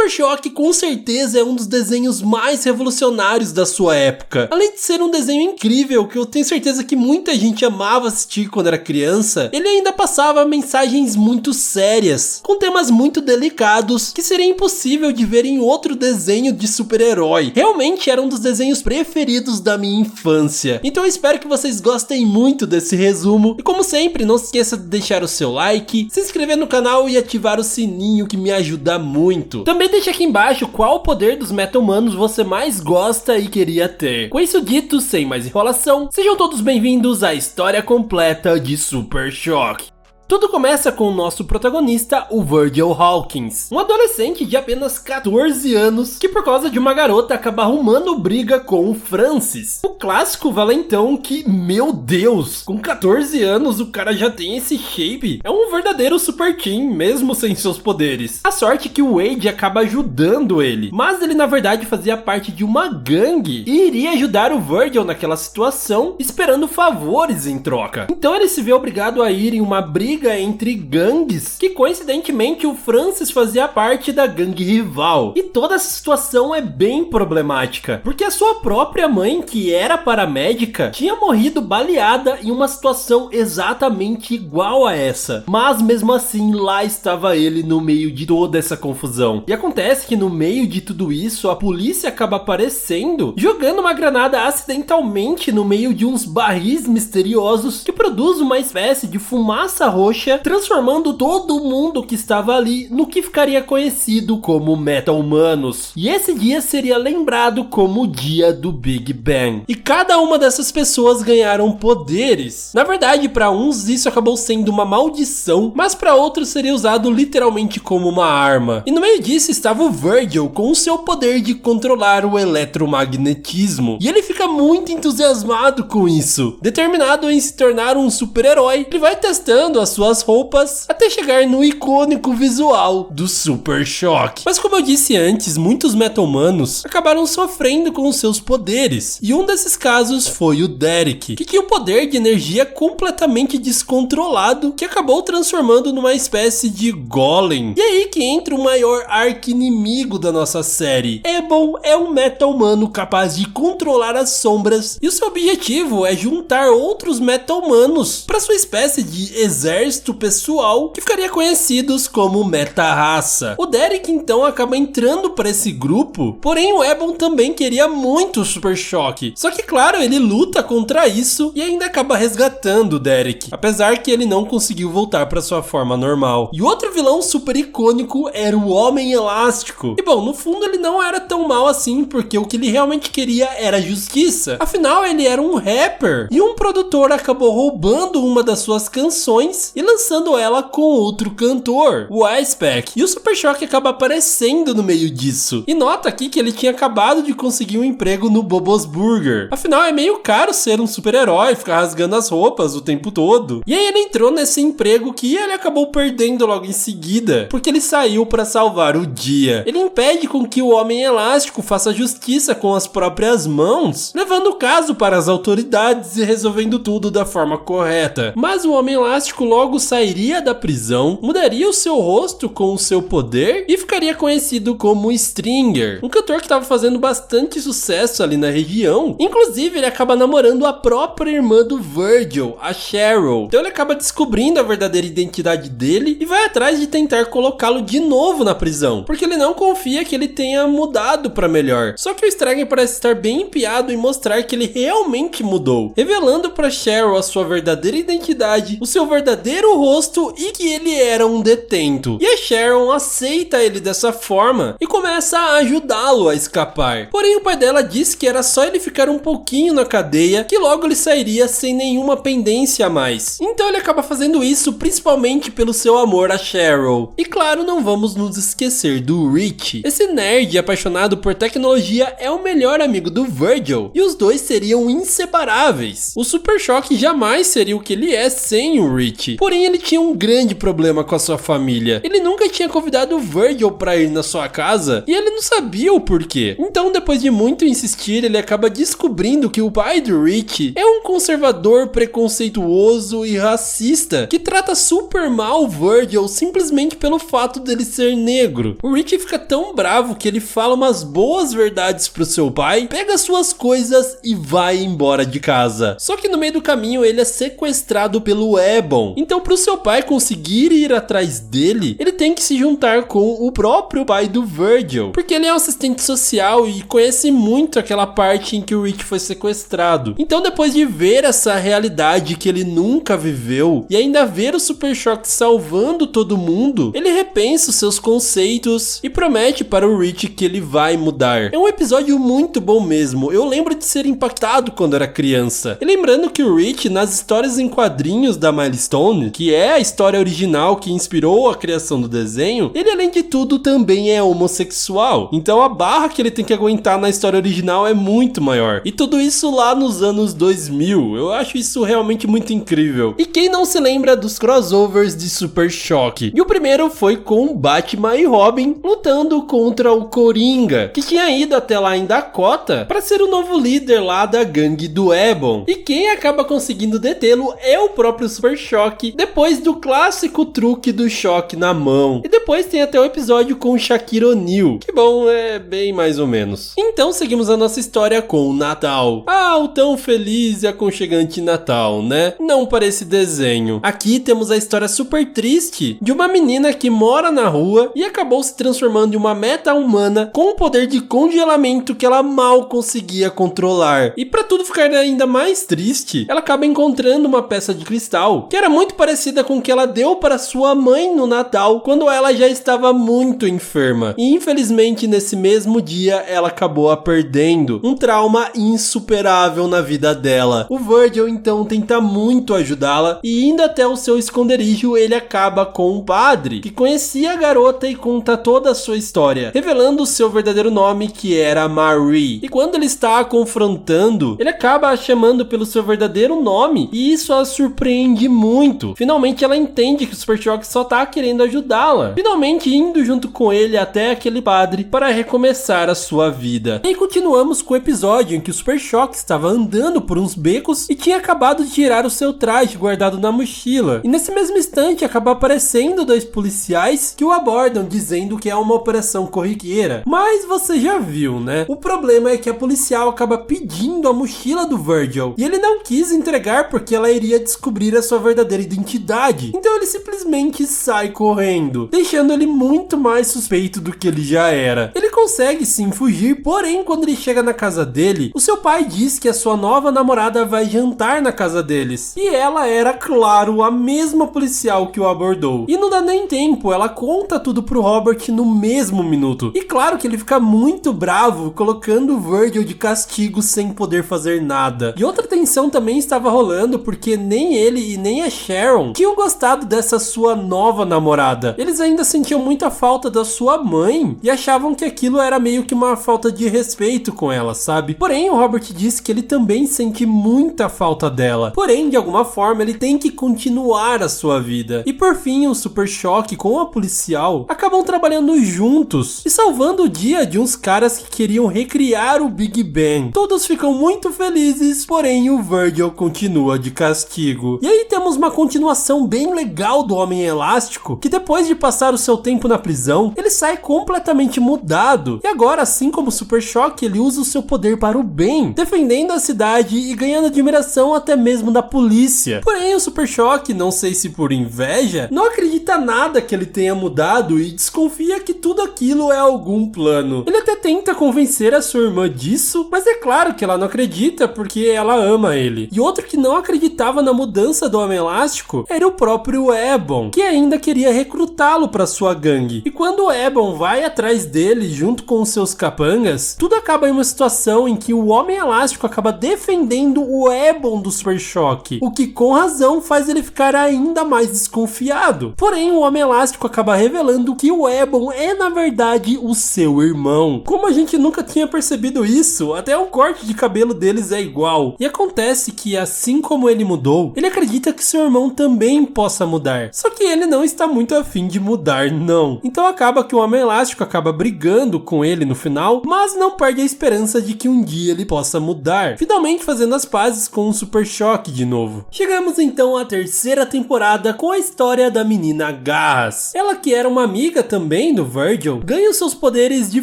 Super Choque com certeza é um dos desenhos mais revolucionários da sua época. Além de ser um desenho incrível que eu tenho certeza que muita gente amava assistir quando era criança, ele ainda passava mensagens muito sérias, com temas muito delicados que seria impossível de ver em outro desenho de super-herói. Realmente era um dos desenhos preferidos da minha infância. Então eu espero que vocês gostem muito desse resumo. E como sempre, não se esqueça de deixar o seu like, se inscrever no canal e ativar o sininho que me ajuda muito. Também deixa aqui embaixo qual poder dos meta-humanos você mais gosta e queria ter. Com isso dito, sem mais enrolação, sejam todos bem-vindos à história completa de Super Choque. Tudo começa com o nosso protagonista, o Virgil Hawkins, um adolescente de apenas 14 anos que por causa de uma garota acaba arrumando briga com o Francis, o clássico valentão que, meu Deus, com 14 anos o cara já tem esse shape, é um verdadeiro super teen, mesmo sem seus poderes. A sorte é que o Wade acaba ajudando ele, mas ele na verdade fazia parte de uma gangue e iria ajudar o Virgil naquela situação, esperando favores em troca. Então ele se vê obrigado a ir em uma briga entre gangues, que coincidentemente o Francis fazia parte da gangue rival. E toda essa situação é bem problemática, porque a sua própria mãe, que era paramédica, tinha morrido baleada em uma situação exatamente igual a essa. Mas mesmo assim, lá estava ele no meio de toda essa confusão. E acontece que no meio de tudo isso, a polícia acaba aparecendo, jogando uma granada acidentalmente no meio de uns barris misteriosos que produz uma espécie de fumaça roxa, transformando todo mundo que estava ali no que ficaria conhecido como meta-humanos. E esse dia seria lembrado como o dia do Big Bang. E cada uma dessas pessoas ganharam poderes. Na verdade, para uns isso acabou sendo uma maldição, mas para outros seria usado literalmente como uma arma. E no meio disso estava o Virgil com o seu poder de controlar o eletromagnetismo. E ele fica muito entusiasmado com isso. Determinado em se tornar um super-herói, ele vai testando as suas roupas até chegar no icônico visual do Super Choque. Mas como eu disse antes, muitos meta-humanos acabaram sofrendo com os seus poderes, e um desses casos foi o Derek, que tinha o poder de energia completamente descontrolado, que acabou transformando numa espécie de golem. E aí que entra o maior arqui-inimigo da nossa série. Ebon é um meta-humano capaz de controlar as sombras, e o seu objetivo é juntar outros meta-humanos para sua espécie de exército pessoal que ficaria conhecidos como meta-raça. O Derek então acaba entrando para esse grupo, porém o Ebon também queria muito o Super Choque. Só que claro, ele luta contra isso e ainda acaba resgatando o Derek, apesar que ele não conseguiu voltar para sua forma normal. E outro vilão super icônico era o Homem Elástico. E bom, no fundo ele não era tão mal assim, porque o que ele realmente queria era justiça. Afinal, ele era um rapper e um produtor acabou roubando uma das suas canções e lançando ela com outro cantor, o Icepack. E o Super Choque acaba aparecendo no meio disso. E nota aqui que ele tinha acabado de conseguir um emprego no Bob's Burger. Afinal, é meio caro ser um super-herói, ficar rasgando as roupas o tempo todo. E aí ele entrou nesse emprego que ele acabou perdendo logo em seguida, porque ele saiu para salvar o dia. Ele impede com que o Homem Elástico faça justiça com as próprias mãos, levando o caso para as autoridades e resolvendo tudo da forma correta. Mas o Homem Elástico logo sairia da prisão, mudaria o seu rosto com o seu poder e ficaria conhecido como Stringer, um cantor que estava fazendo bastante sucesso ali na região. Inclusive, ele acaba namorando a própria irmã do Virgil, a Cheryl. Então ele acaba descobrindo a verdadeira identidade dele e vai atrás de tentar colocá-lo de novo na prisão, porque ele não confia que ele tenha mudado para melhor. Só que o Stringer parece estar bem empenhado em mostrar que ele realmente mudou, revelando para Cheryl a sua verdadeira identidade, o seu verdadeiro rosto e que ele era um detento. E a Sharon aceita ele dessa forma e começa a ajudá-lo a escapar. Porém, o pai dela diz que era só ele ficar um pouquinho na cadeia que logo ele sairia sem nenhuma pendência a mais. Então ele acaba fazendo isso principalmente pelo seu amor a Cheryl. E claro, não vamos nos esquecer do Rich. Esse nerd apaixonado por tecnologia é o melhor amigo do Virgil e os dois seriam inseparáveis. O Super Choque jamais seria o que ele é sem o Rich. Porém, ele tinha um grande problema com a sua família. Ele nunca tinha convidado o Virgil pra ir na sua casa e ele não sabia o porquê. Então, depois de muito insistir, ele acaba descobrindo que o pai do Rich é um conservador preconceituoso e racista que trata super mal o Virgil simplesmente pelo fato dele ser negro. O Rich fica tão bravo que ele fala umas boas verdades pro seu pai, pega suas coisas e vai embora de casa. Só que no meio do caminho ele é sequestrado pelo Ebon. Então, pro seu pai conseguir ir atrás dele, ele tem que se juntar com o próprio pai do Virgil, porque ele é um assistente social e conhece muito aquela parte em que o Rich foi sequestrado. Então, depois de ver essa realidade que ele nunca viveu e ainda ver o Super Choque salvando todo mundo, ele repensa os seus conceitos e promete para o Rich que ele vai mudar. É um episódio muito bom mesmo. Eu lembro de ser impactado quando era criança. E lembrando que o Rich, nas histórias em quadrinhos da Milestone, que é a história original que inspirou a criação do desenho, ele além de tudo também é homossexual. Então a barra que ele tem que aguentar na história original é muito maior. E tudo isso lá nos anos 2000. Eu acho isso realmente muito incrível. E quem não se lembra dos crossovers de Super Choque? E o primeiro foi com Batman e Robin lutando contra o Coringa, que tinha ido até lá em Dakota para ser o novo líder lá da gangue do Ebon. E quem acaba conseguindo detê-lo é o próprio Super Choque, depois do clássico truque do choque na mão. E depois tem até o episódio com o Shaquille O'Neal, que bom, é bem mais ou menos. Então seguimos a nossa história com o Natal. Ah, o tão feliz e aconchegante Natal, né? Não para esse desenho. Aqui temos a história super triste de uma menina que mora na rua e acabou se transformando em uma meta-humana com um poder de congelamento que ela mal conseguia controlar. E para tudo ficar ainda mais triste, ela acaba encontrando uma peça de cristal que era muito parecida com o que ela deu para sua mãe no Natal, quando ela já estava muito enferma. E infelizmente nesse mesmo dia ela acabou a perdendo. Um trauma insuperável na vida dela. O Virgil então tenta muito ajudá-la e indo até o seu esconderijo ele acaba com um padre que conhecia a garota e conta toda a sua história, revelando o seu verdadeiro nome, que era Marie. E quando ele está a confrontando, ele acaba a chamando pelo seu verdadeiro nome e isso a surpreende muito. Finalmente ela entende que o Super Choque só tá querendo ajudá-la, finalmente indo junto com ele até aquele padre para recomeçar a sua vida. E continuamos com o episódio em que o Super Choque estava andando por uns becos e tinha acabado de tirar o seu traje guardado na mochila. E nesse mesmo instante acaba aparecendo dois policiais que o abordam dizendo que é uma operação corriqueira. Mas você já viu, né? O problema é que a policial acaba pedindo a mochila do Virgil e ele não quis entregar porque ela iria descobrir a sua verdadeira identidade. Então ele simplesmente sai correndo, deixando ele muito mais suspeito do que ele já era. Ele consegue sim fugir, porém quando ele chega na casa dele, o seu pai diz que a sua nova namorada vai jantar na casa deles. E ela era, claro, a mesma policial que o abordou. E não dá nem tempo, ela conta tudo pro Robert no mesmo minuto. E claro que ele fica muito bravo, colocando o Virgil de castigo sem poder fazer nada. E outra tensão também estava rolando porque nem ele e nem a Sharon tinham gostado dessa sua nova namorada. Eles ainda sentiam muita falta da sua mãe e achavam que aquilo era meio que uma falta de respeito com ela, sabe? Porém, o Robert disse que ele também sente muita falta dela. Porém, de alguma forma, ele tem que continuar a sua vida. E por fim, o Super Choque com a policial acabam trabalhando juntos e salvando o dia de uns caras que queriam recriar o Big Bang. Todos ficam muito felizes, porém o Virgil continua de castigo. E aí temos uma continuação bem legal do Homem Elástico, que depois de passar o seu tempo na prisão, ele sai completamente mudado. E agora, assim como o Super Choque, ele usa o seu poder para o bem, defendendo a cidade e ganhando admiração até mesmo da polícia. Porém, o Super Choque, não sei se por inveja, não acredita nada que ele tenha mudado e desconfia que tudo aquilo é algum plano. Ele até tenta convencer a sua irmã disso, mas é claro que ela não acredita porque ela ama ele. E outro que não acreditava na mudança do Homem Elástico era o próprio Ebon, que ainda queria recrutá-lo para sua gangue. E quando o Ebon vai atrás dele junto com os seus capangas, tudo acaba em uma situação em que o Homem Elástico acaba defendendo o Ebon do Super Choque, o que com razão faz ele ficar ainda mais desconfiado. Porém, o Homem Elástico acaba revelando que o Ebon é na verdade o seu irmão. Com como a gente nunca tinha percebido isso? Até o corte de cabelo deles é igual. E acontece que, assim como ele mudou, ele acredita que seu irmão também possa mudar. Só que ele não está muito afim de mudar, não. Então acaba que o Homem Elástico acaba brigando com ele no final, mas não perde a esperança de que um dia ele possa mudar, finalmente fazendo as pazes com o Super Choque de novo. Chegamos então à terceira temporada com a história da menina Garras. Ela, que era uma amiga também do Virgil, ganha os seus poderes de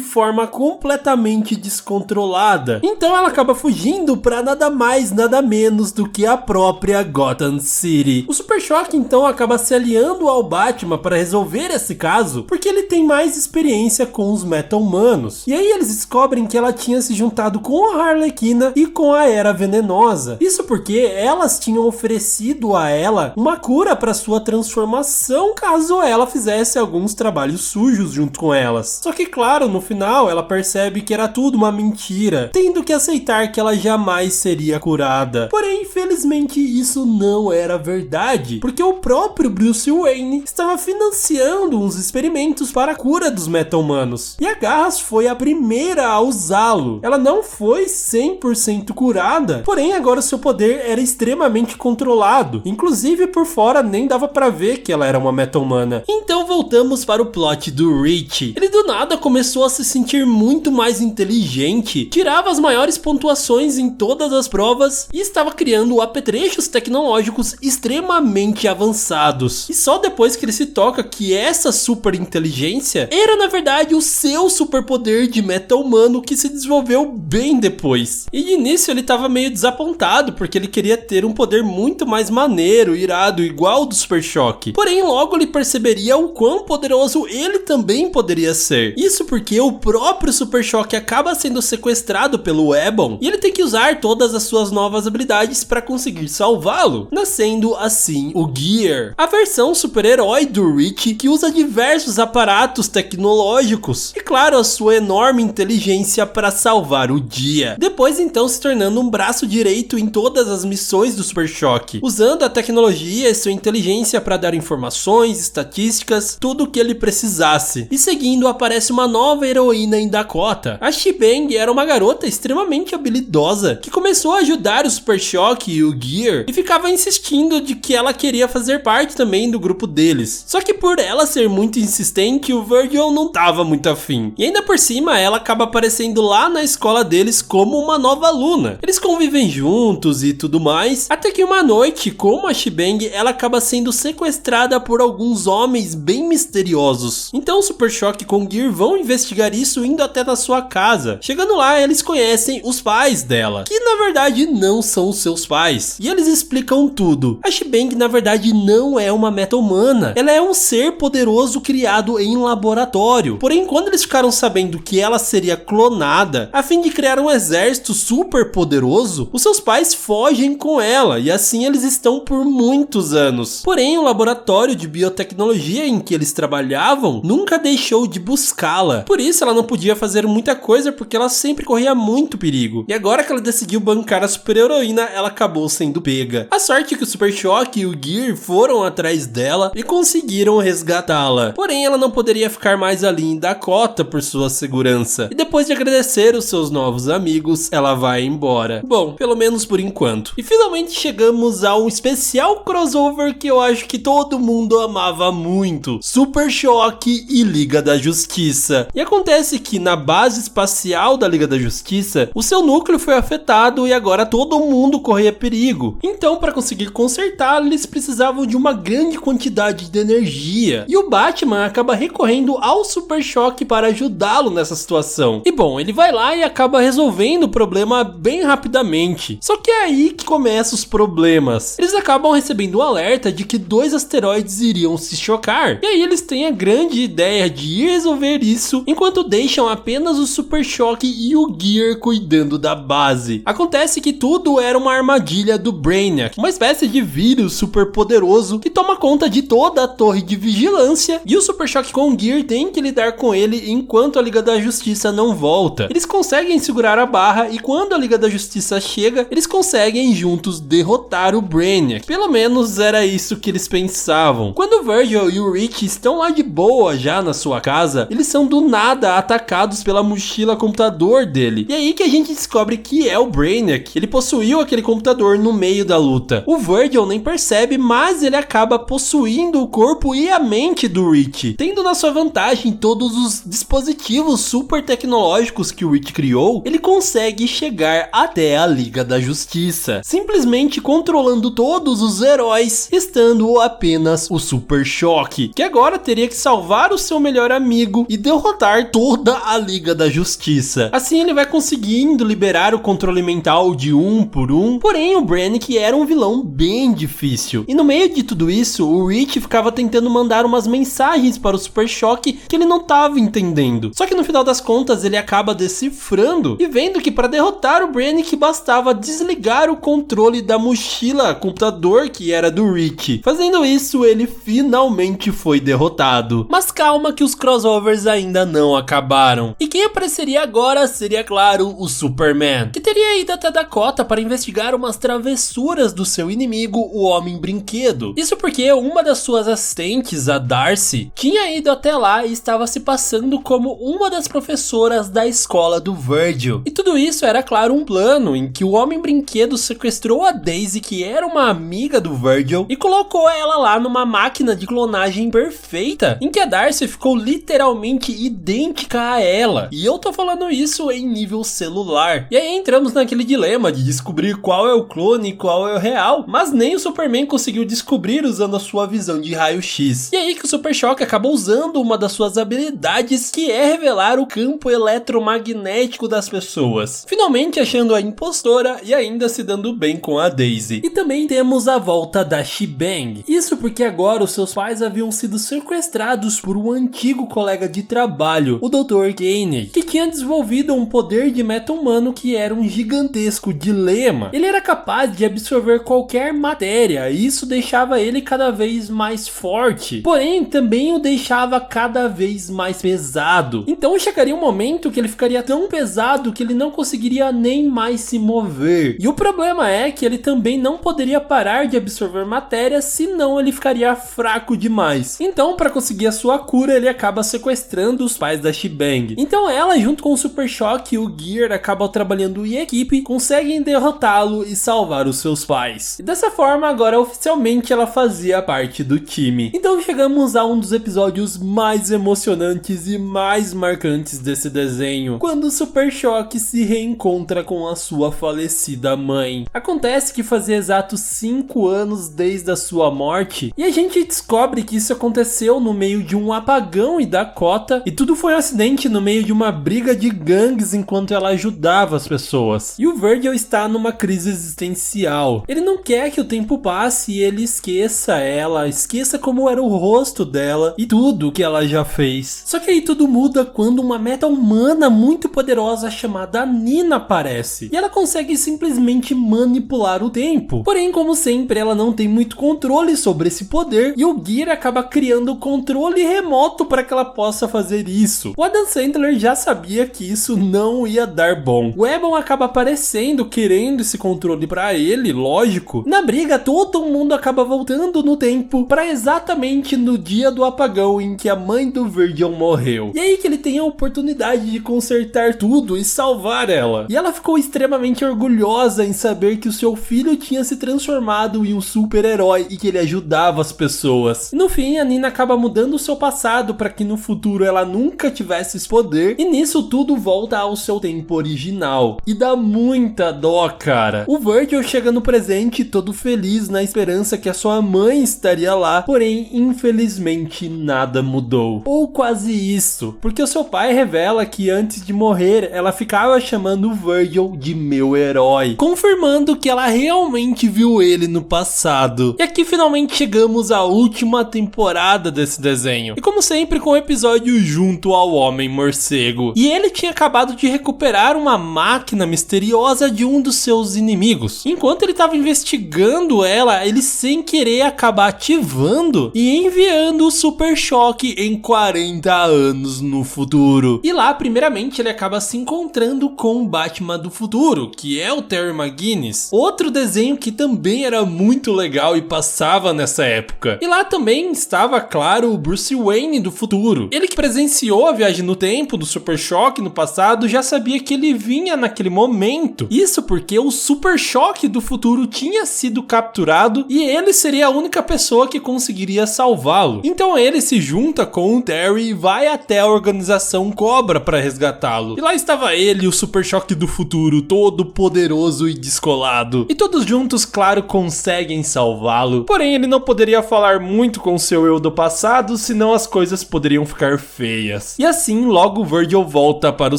forma completamente descontrolada. Então ela acaba fugindo para nada mais, nada menos do que a própria Gotham City. O Super Choque então acaba se aliando ao Batman para resolver esse caso, porque ele tem mais experiência com os Meta-Humanos. E aí eles descobrem que ela tinha se juntado com a Arlequina e com a Era Venenosa. Isso porque elas tinham oferecido a ela uma cura para sua transformação caso ela fizesse alguns trabalhos sujos junto com elas. Só que claro, no final ela percebe que era tudo uma mentira, tendo que aceitar que ela jamais seria curada. Porém, infelizmente isso não era verdade, porque o próprio Bruce Wayne estava financiando uns experimentos para a cura dos Meta-Humanos. E a Garras foi a primeira a usá-lo. Ela não foi 100% curada, porém agora o seu poder era extremamente controlado. Inclusive por fora nem dava pra ver que ela era uma Meta-Humana. Então voltamos para o plot do Rich. Ele do nada começou a se sentir muito mais inteligente, tirava as maiores pontuações em todas as provas e estava criando apetrechos tecnológicos extremamente avançados. E só depois que ele se toca que essa super inteligência era na verdade o seu superpoder de Meta-Humano que se desenvolveu bem depois. E de início ele estava meio desapontado porque ele queria ter um poder muito mais maneiro, irado, igual ao do Super Choque. Porém logo ele perceberia o quão poderoso ele também poderia ser. Isso porque o próprio Super Choque acaba sendo sequestrado pelo Ebon e ele tem que usar todas as suas novas habilidades para conseguir salvá-lo, nascendo assim o Gear, a versão super-herói do Rich que usa diversos aparatos tecnológicos e claro a sua enorme inteligência para salvar o dia. Depois então se tornando um braço direito em todas as missões do Super Choque, usando a tecnologia e sua inteligência para dar informações, estatísticas, tudo o que ele precisasse. E seguindo aparece uma nova heroína em Dakota. A Shebang era uma garota extremamente habilidosa que começou a ajudar o Super Choque e o Gear e ficava insistindo de que ela queria fazer parte também do grupo deles. Só que por ela ser muito insistente, o Virgil não tava muito afim. E ainda por cima ela acaba aparecendo lá na escola deles como uma nova aluna. Eles convivem juntos e tudo mais, até que uma noite, como a Shebang, ela acaba sendo sequestrada por alguns homens bem misteriosos. Então o Super Choque com o Gear vão investigar isso indo até na sua casa. Chegando lá, eles conhecem os pais dela, que na verdade não são os seus pais. E eles explicam tudo. A Shebang na verdade não é uma Meta-Humana. Ela é um ser poderoso criado em laboratório. Porém, quando eles ficaram sabendo que ela seria clonada, a fim de criar um exército super poderoso, os seus pais fogem com ela e assim eles estão por muitos anos. Porém, o laboratório de biotecnologia em que eles trabalhavam nunca deixou de buscá-la. Por isso ela não podia fazer muita coisa porque ela sempre corria muito perigo. E agora que ela decidiu bancar a super-heroína, ela acabou sendo pega. A sorte é que o Super Choque e o Gear foram atrás dela e conseguiram resgatá-la. Porém, ela não poderia ficar mais ali em Dakota por sua segurança. E depois de agradecer os seus novos amigos, ela vai embora. Bom, pelo menos por enquanto. E finalmente chegamos a um especial crossover que eu acho que todo mundo amava muito: Super Choque e Liga da Justiça. E acontece que na base espacial da Liga da Justiça, o seu núcleo foi afetado e agora todo mundo corria perigo. Então, para conseguir consertá-lo, eles precisavam de uma grande quantidade de energia. E o Batman acaba recorrendo ao Super Choque para ajudá-lo nessa situação. E bom, ele vai lá e acaba resolvendo o problema bem rapidamente. Só que é aí que começam os problemas. Eles acabam recebendo um alerta de que 2 asteroides iriam se chocar. E aí eles têm a grande ideia de ir resolver isso, enquanto deixam apenas o Super Choque e o Gear cuidando da base. Acontece que tudo era uma armadilha do Brainiac, uma espécie de vírus super poderoso que toma conta de toda a torre de vigilância, e o Super Choque com o Gear tem que lidar com ele enquanto a Liga da Justiça não volta. Eles conseguem segurar a barra e quando a Liga da Justiça chega, eles conseguem juntos derrotar o Brainiac. Pelo menos era isso que eles pensavam. Quando o Virgil e o Rich estão lá de boa já na sua casa, eles são do nada atacados afetados pela mochila computador dele. E aí que a gente descobre que é o Brainiac. Ele possuiu aquele computador no meio da luta. O Virgil nem percebe, mas ele acaba possuindo o corpo e a mente do Rich, tendo na sua vantagem todos os dispositivos super tecnológicos que o Rich criou. Ele consegue chegar até a Liga da Justiça, simplesmente controlando todos os heróis, restando apenas o Super Choque, que agora teria que salvar o seu melhor amigo e derrotar toda a Liga da Justiça. Assim ele vai conseguindo liberar o controle mental de um por um, porém o Brainiac era um vilão bem difícil. E no meio de tudo isso, o Rich ficava tentando mandar umas mensagens para o Super Choque que ele não estava entendendo. Só que no final das contas ele acaba decifrando e vendo que para derrotar o Brainiac bastava desligar o controle da mochila computador que era do Rich. Fazendo isso, ele finalmente foi derrotado. Mas calma que os crossovers ainda não acabaram. E quem apareceria agora seria, claro, o Superman, que teria ido até Dakota para investigar umas travessuras do seu inimigo, o Homem-Brinquedo. Isso porque uma das suas assistentes, a Darcy, tinha ido até lá e estava se passando como uma das professoras da escola do Virgil. E tudo isso era, claro, um plano em que o Homem-Brinquedo sequestrou a Daisy, que era uma amiga do Virgil, e colocou ela lá numa máquina de clonagem perfeita, em que a Darcy ficou literalmente idêntica a ela. E eu tô falando isso em nível celular. E aí entramos naquele dilema de descobrir qual é o clone e qual é o real, mas nem o Superman conseguiu descobrir usando a sua visão de raio-x. E aí que o Super Choque acabou usando uma das suas habilidades, que é revelar o campo eletromagnético das pessoas, finalmente achando a impostora e ainda se dando bem com a Daisy. E também temos a volta da She-Bang. Isso porque agora os seus pais haviam sido sequestrados por um antigo colega de trabalho, o Dr. Koenig, que tinha desenvolvido um poder de meta-humano que era um gigantesco dilema. Ele era capaz de absorver qualquer matéria e isso deixava ele cada vez mais forte, porém também o deixava cada vez mais pesado. Então chegaria um momento que ele ficaria tão pesado que ele não conseguiria nem mais se mover. E o problema é que ele também não poderia parar de absorver matéria, senão ele ficaria fraco demais. Então, para conseguir a sua cura, ele acaba sequestrando os pais da She-Bang. Então ela, junto com o Super Choque e o Gear, acabam trabalhando em equipe, conseguem derrotá-lo e salvar os seus pais. E dessa forma, agora oficialmente ela fazia parte do time. Então chegamos a um dos episódios mais emocionantes e mais marcantes desse desenho, quando o Super Choque se reencontra com a sua falecida mãe. Acontece que fazia exatos 5 anos desde a sua morte, e a gente descobre que isso aconteceu no meio de um apagão em Dakota, e tudo foi um acidente no meio de uma briga de gangues enquanto ela ajudava as pessoas. E o Virgil está numa crise existencial. Ele não quer que o tempo passe e ele esqueça ela, esqueça como era o rosto dela e tudo que ela já fez. Só que aí tudo muda quando uma meta-humana muito poderosa chamada Nina aparece, e ela consegue simplesmente manipular o tempo. Porém, como sempre, ela não tem muito controle sobre esse poder, e o Gear acaba criando o controle remoto para que ela possa fazer isso. O Adam Sandler já sabia que isso não ia dar bom. O Eban acaba aparecendo querendo esse controle para ele, lógico. Na briga, todo mundo acaba voltando no tempo para exatamente no dia do apagão em que a mãe do Virgil morreu. E aí que ele tem a oportunidade de consertar tudo e salvar ela. E ela ficou extremamente orgulhosa em saber que o seu filho tinha se transformado em um super-herói e que ele ajudava as pessoas. E no fim, a Nina acaba mudando o seu passado para que no futuro ela nunca tivesse esse poder, e nisso tudo volta ao seu tempo original. E dá muita dó, cara. O Virgil chega no presente todo feliz na esperança que a sua mãe estaria lá, porém, infelizmente, nada mudou. Ou quase isso, porque o seu pai revela que antes de morrer, ela ficava chamando o Virgil de meu herói, confirmando que ela realmente viu ele no passado. E aqui finalmente chegamos à última temporada desse desenho, e como sempre com o episódio junto ao Homem-Morcego. E ele tinha acabado de recuperar uma máquina misteriosa de um dos seus inimigos. Enquanto ele estava investigando ela, ele sem querer acaba ativando e enviando o Super Choque em 40 anos no futuro. E lá, primeiramente, ele acaba se encontrando com o Batman do futuro, que é o Terry McGinnis, outro desenho que também era muito legal e passava nessa época. E lá também estava, claro, o Bruce Wayne do futuro. Ele que presenciou a viagem no tempo tempo do Super Choque no passado já sabia que ele vinha naquele momento. Isso porque o Super Choque do futuro tinha sido capturado e ele seria a única pessoa que conseguiria salvá-lo. Então ele se junta com o Terry e vai até a organização Cobra para resgatá-lo. E lá estava ele, o Super Choque do futuro, todo poderoso e descolado. E todos juntos, claro, conseguem salvá-lo. Porém, ele não poderia falar muito com seu eu do passado, senão as coisas poderiam ficar feias. E assim, logo Virgil volta para o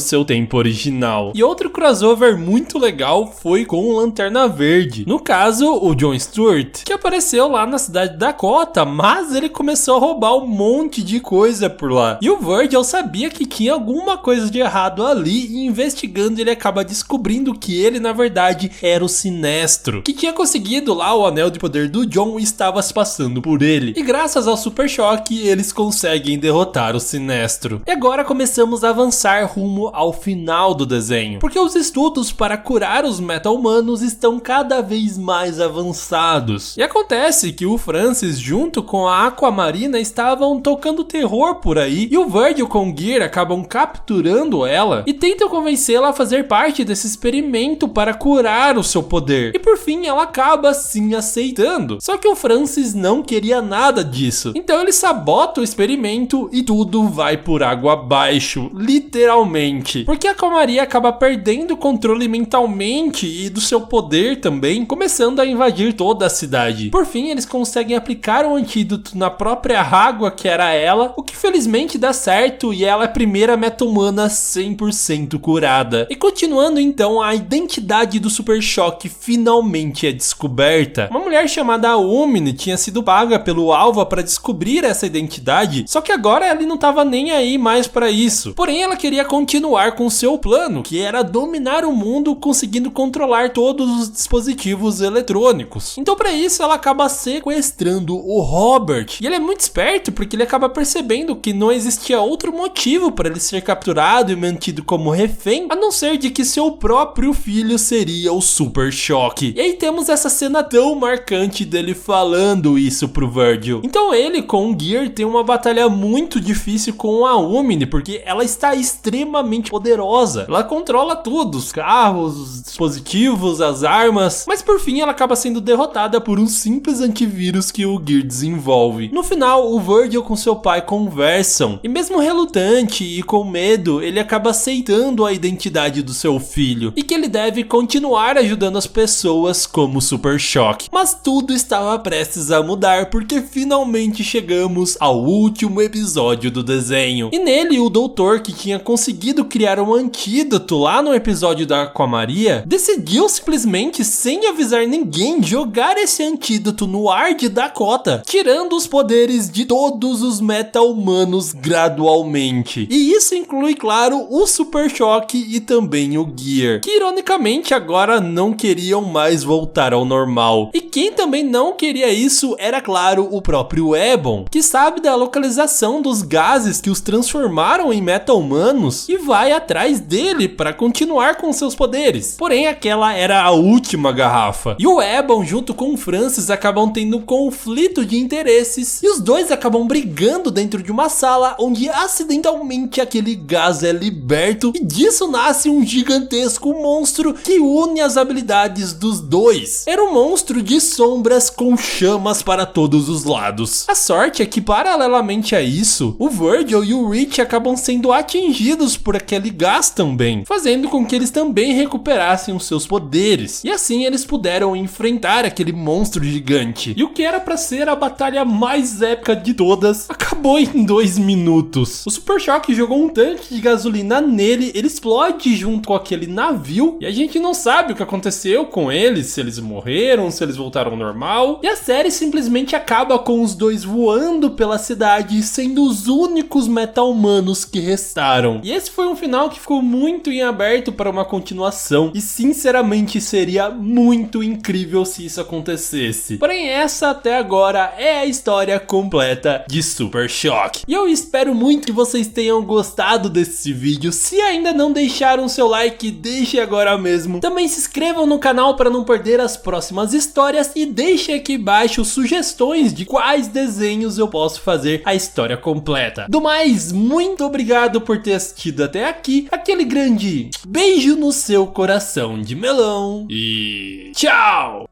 seu tempo original. E outro crossover muito legal foi com o Lanterna Verde. No caso, o John Stewart, que apareceu lá na cidade de Dakota, mas ele começou a roubar um monte de coisa por lá. E o Virgil sabia que tinha alguma coisa de errado ali, e investigando ele acaba descobrindo que ele na verdade era o Sinestro, que tinha conseguido lá o anel de poder do John e estava se passando por ele. E graças ao Super Choque eles conseguem derrotar o Sinestro. E agora começamos a avançar rumo ao final do desenho, porque os estudos para curar os meta-humanos estão cada vez mais avançados. E acontece que o Francis junto com a Aquamarina estavam tocando terror por aí, e o Virgil com o Gear acabam capturando ela e tentam convencê-la a fazer parte desse experimento para curar o seu poder. E por fim ela acaba sim aceitando. Só que o Francis não queria nada disso. Então ele sabota o experimento e tudo vai por água abaixo, literalmente. Porque a Aquamarina acaba perdendo o controle mentalmente e do seu poder também, começando a invadir toda a cidade. Por fim eles conseguem aplicar um antídoto na própria água que era ela, o que felizmente dá certo e ela é a primeira meta-humana 100% curada. E continuando então, a identidade do Super Choque finalmente é descoberta. Uma mulher chamada Omni tinha sido paga pelo Alva para descobrir essa identidade, só que agora ela não estava nem aí mais para isso. Porém ela queria continuar com seu plano, que era dominar o mundo conseguindo controlar todos os dispositivos eletrônicos. Então para isso ela acaba sequestrando o Robert. E ele é muito esperto porque ele acaba percebendo que não existia outro motivo para ele ser capturado e mantido como refém, a não ser de que seu próprio filho seria o Super Choque. E aí temos essa cena tão marcante dele falando isso pro Virgil. Então ele com o Gear tem uma batalha muito difícil com a Omni, porque ela está extremamente poderosa. Ela controla tudo, os carros, os dispositivos, as armas, mas por fim ela acaba sendo derrotada por um simples antivírus que o Gear desenvolve. No final, o Virgil com seu pai conversam, e mesmo relutante e com medo, ele acaba aceitando a identidade do seu filho, e que ele deve continuar ajudando as pessoas como Super Choque. Mas tudo estava prestes a mudar, porque finalmente chegamos ao último episódio do desenho. E nele, o doutor, que tinha conseguido criar um antídoto lá no episódio da Aquamarina, decidiu simplesmente, sem avisar ninguém, jogar esse antídoto no ar de Dakota, tirando os poderes de todos os meta-humanos gradualmente. E isso inclui, claro, o Super Choque e também o Gear, que ironicamente agora não queriam mais voltar ao normal. E quem também não queria isso era, claro, o próprio Ebon, que sabe da localização dos gases que os transformaram em meta-humanos e vai atrás dele para continuar com seus poderes. Porém, aquela era a última garrafa. E o Ebon junto com o Francis acabam tendo um conflito de interesses e os dois acabam brigando dentro de uma sala onde acidentalmente aquele gás é liberto, e disso nasce um gigantesco monstro que une as habilidades dos dois. Era um monstro de sombras com chamas para todos os lados. A sorte é que, paralelamente a isso, o Virgil e o Rich acabam sendo atingidos por aquele gás também, fazendo com que eles também recuperassem os seus poderes. E assim eles puderam enfrentar aquele monstro gigante. E o que era para ser a batalha mais épica de todas, acabou em 2 minutos. O Super Choque jogou um tanque de gasolina nele, ele explode junto com aquele navio, e a gente não sabe o que aconteceu com eles, se eles morreram, se eles voltaram ao normal. E a série simplesmente acaba com os dois voando pela cidade, sendo os únicos meta-humanos que restaram. E esse foi um final que ficou muito em aberto para uma continuação, e sinceramente seria muito incrível se isso acontecesse. Porém, essa até agora é a história completa de Super Choque. E eu espero muito que vocês tenham gostado desse vídeo. Se ainda não deixaram seu like, deixe agora mesmo. Também se inscrevam no canal para não perder as próximas histórias e deixe aqui embaixo sugestões de quais desenhos eu posso fazer a história completa. Do mais, muito obrigado por ter assistido até aqui. Aquele grande beijo no seu coração de melão. E tchau!